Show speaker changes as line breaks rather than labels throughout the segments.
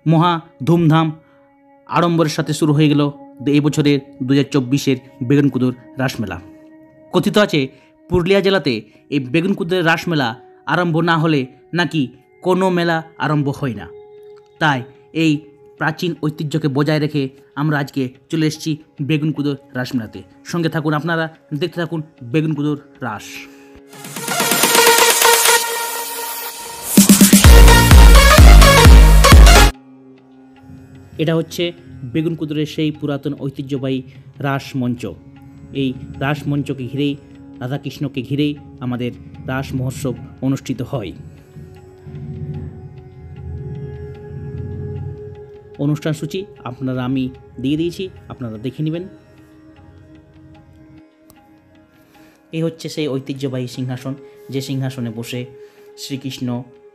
মহা ধুমধাম আড়ম্বরের সাথে শুরু হয়ে গেল এই বছরের 2024-এর বেগুনকুদোর রাসমেলা। কথিত আছে পুরুলিয়া জেলাতে এই বেগুনকুদোর রাসমেলা আরম্ভ না হলে নাকি কোনো মেলা আরম্ভ হয় না। তাই এই প্রাচীন ঐতিহ্যকে বজায় রেখে আমরা আজকে চলে এসেছি বেগুনকুদোর রাসমেলাতে। সঙ্গে থাকুন, আপনারা দেখতে থাকুন বেগুনকুদোর রাস। এটা হচ্ছে বেগুনকুদোরের সেই পুরাতন ঐতিহ্যবাহী রাসমঞ্চ। এই রাসমঞ্চকে ঘিরেই, রাধাকৃষ্ণকে ঘিরেই আমাদের রাস মহোৎসব অনুষ্ঠিত হয়। অনুষ্ঠান সূচি আপনারা আমি দিয়ে দিয়েছি, আপনারা দেখে নেবেন। এই হচ্ছে সেই ঐতিহ্যবাহী সিংহাসন, যে সিংহাসনে বসে শ্রীকৃষ্ণ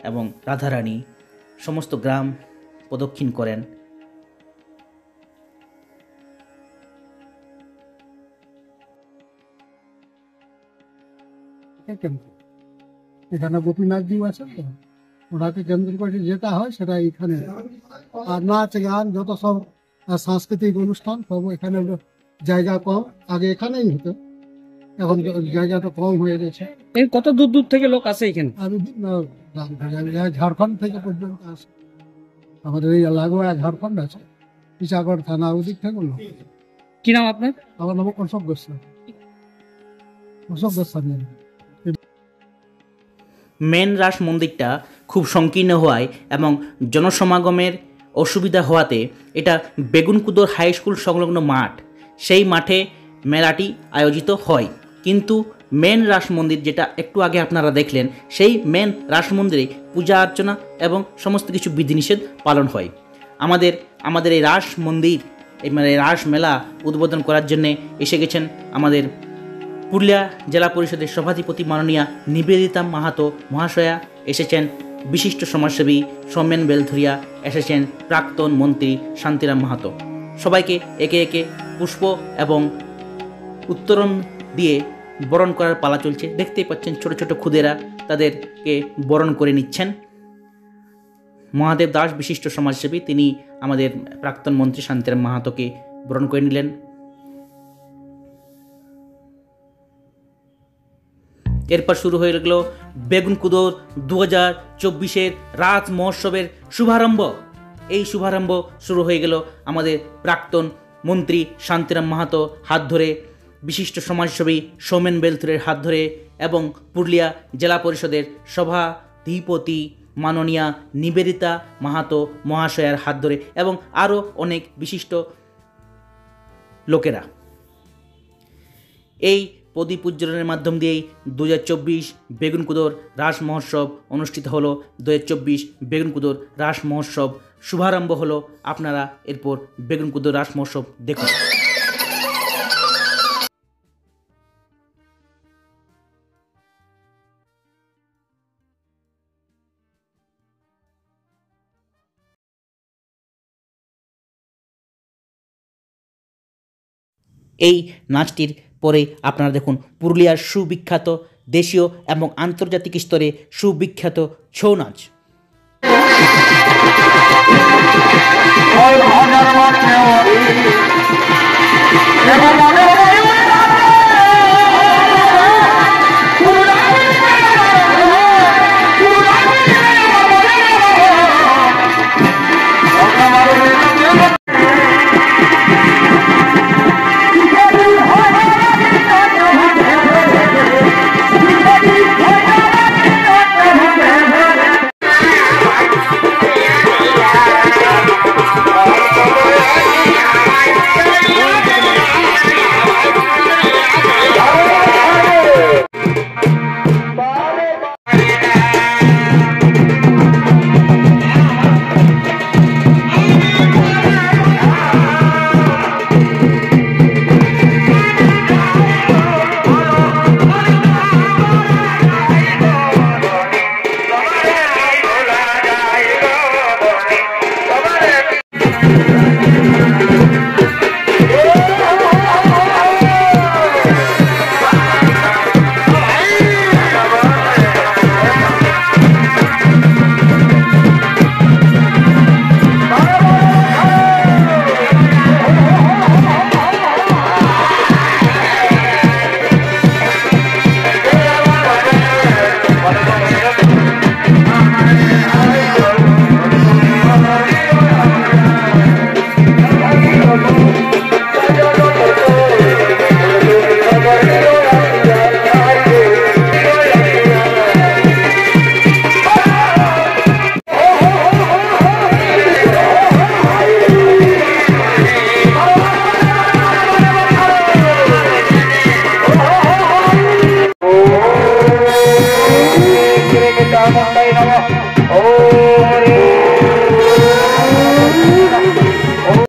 এবং রাধারানী সমস্ত গ্রাম প্রদক্ষিণ করেন।
এখানে গোপীনাথজিও আছেন, তো ওনাকে কেন্দ্র করে যেটা হয় সেটা এখানে। আর নাচ গান যত সব সাংস্কৃতিক অনুষ্ঠান সব এখানে। জায়গা কম, আগে এখানেই হতো, এখন জায়গাটা কম হয়ে গেছে।
এই কত দূর দূর থেকে লোক আসে এখানে?
আমি ঝাড়খণ্ড থেকে পর্যন্ত আসে। আমাদের এই লাগোয়া ঝাড়খণ্ড আছে, পিছাগড় থানা ওদিক থেকে লোক।
কি নাম আপনার?
আমার নাম অশোক গোস্বামী। অশোক গোস্বামী।
মেন রাস মন্দিরটা খুব সংকীর্ণ হওয়ায় এবং জনসমাগমের অসুবিধা হওয়াতে এটা বেগুনকুদোর হাই স্কুল সংলগ্ন মাঠ, সেই মাঠে মেলাটি আয়োজিত হয়। কিন্তু মেন রাস মন্দির, যেটা একটু আগে আপনারা দেখলেন, সেই মেন রাস মন্দিরে পূজা অর্চনা এবং সমস্ত কিছু বিধিনিষেধ পালন হয়। আমাদের এই রাস মন্দির, মানে রাস মেলা উদ্বোধন করার জন্যে এসে গেছেন আমাদের পুরুলিয়া জেলা পরিষদের সভাধিপতি মাননীয়া নিবেদিতা মাহাতো মহাশয়া, এসেছেন বিশিষ্ট সমাজসেবী সৌমেন বেলধরিয়া, এসেছেন প্রাক্তন মন্ত্রী শান্তিরাম মাহাতো। সবাইকে একে একে পুষ্প এবং উত্তরণ দিয়ে বরণ করার পালা চলছে। দেখতেই পাচ্ছেন ছোট ছোট খুদেরা তাদেরকে বরণ করে নিচ্ছেন। মহাদেব দাস বিশিষ্ট সমাজসেবী, তিনি আমাদের প্রাক্তন মন্ত্রী শান্তিরাম মাহাতোকে বরণ করে নিলেন। এরপর শুরু হয়ে গেল বেগুনকুদোর 2024-এর রাজ মহোৎসবের শুভারম্ভ। এই শুভারম্ভ শুরু হয়ে গেল আমাদের প্রাক্তন মন্ত্রী শান্তিরাম মাহাতো হাত ধরে, বিশিষ্ট সমাজসেবী সৌমেন বেলথুরের হাত ধরে এবং পুরুলিয়া জেলা পরিষদের সভাধিপতি মাননীয়া নিবেদিতা মাহাতো মহাশয়ার হাত ধরে এবং আরও অনেক বিশিষ্ট লোকেরা। এই প্রদীপ উজ্জ্বলনের মাধ্যম দিয়েই 2024 বেগুনকুদোর রাস মহোৎসব অনুষ্ঠিত হলো। 2024 বেগুনকুদোর রাস মহোৎসব শুভারম্ভ হলো। আপনারা এরপর বেগুনকুদোর রাস মহোৎসব দেখুন। এই নাচটির পরে আপনারা দেখুন পুরুলিয়ার সুবিখ্যাত দেশীয় এবং আন্তর্জাতিক স্তরে সুবিখ্যাত ছৌ নাচ।